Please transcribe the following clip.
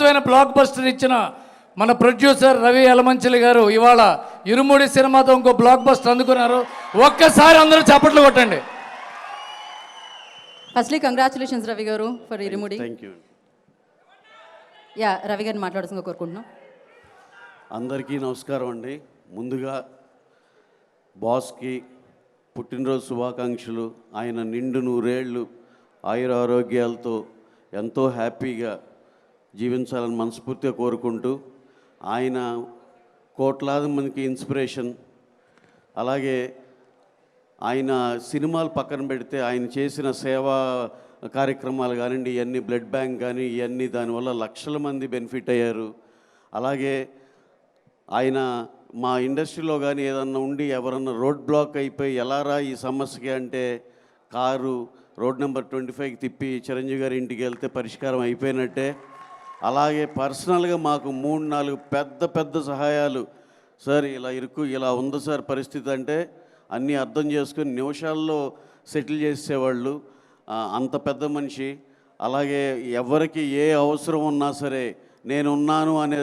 అద్భుతమైన block buster ఇచ్చిన మన ప్రొడ్యూసర్ రవి యలమంచిలి గారు ఇవాళ ఇరుముడి సినిమాతో ఇంకో బ్లాక్ బస్టర్ అందుకున్నారు. ఒక్కసారి అందరూ చప్పట్లు కొట్టండి. ఫస్ట్లీ కంగ్రాచులేషన్స్ రవి గారు for irumudi. Thank you. Yeah, Ravi గారిని మాట్లాడుతుందిగా కోరుకుంటున్నాం. అందరికీ నమస్కారం అండి. ముందుగా బాస్కి పుట్టినరోజు శుభాకాంక్షలు. ఆయన నిండు నూరేళ్ళు ఆయుర ఆరోగ్యాలతో ఎంతో హ్యాపీగా జీవించాలని మనస్ఫూర్తిగా కోరుకుంటూ, ఆయన కోట్లాది మందికి ఇన్స్పిరేషన్. అలాగే ఆయన సినిమాలు పక్కన పెడితే ఆయన చేసిన సేవా కార్యక్రమాలు కానివ్వండి, ఇవన్నీ బ్లడ్ బ్యాంక్ కానీ ఇవన్నీ దానివల్ల లక్షల మంది బెనిఫిట్ అయ్యారు. అలాగే ఆయన మా ఇండస్ట్రీలో కానీ ఏదన్నా ఉండి ఎవరన్నా రోడ్ బ్లాక్ అయిపోయి ఎలారా ఈ సమస్యకి అంటే కారు రోడ్ నెంబర్ 25కి తిప్పి చిరంజీవి గారి ఇంటికి వెళ్తే పరిష్కారం అయిపోయినట్టే. అలాగే పర్సనల్గా మాకు 3-4 పెద్ద పెద్ద సహాయాలు. సార్ ఇలా ఉంది సార్ పరిస్థితి అంటే అన్నీ అర్థం చేసుకొని నిమిషాల్లో సెటిల్ చేసేవాళ్ళు. అంత పెద్ద మనిషి. అలాగే ఎవరికి ఏ అవసరం ఉన్నా సరే నేనున్నాను అనే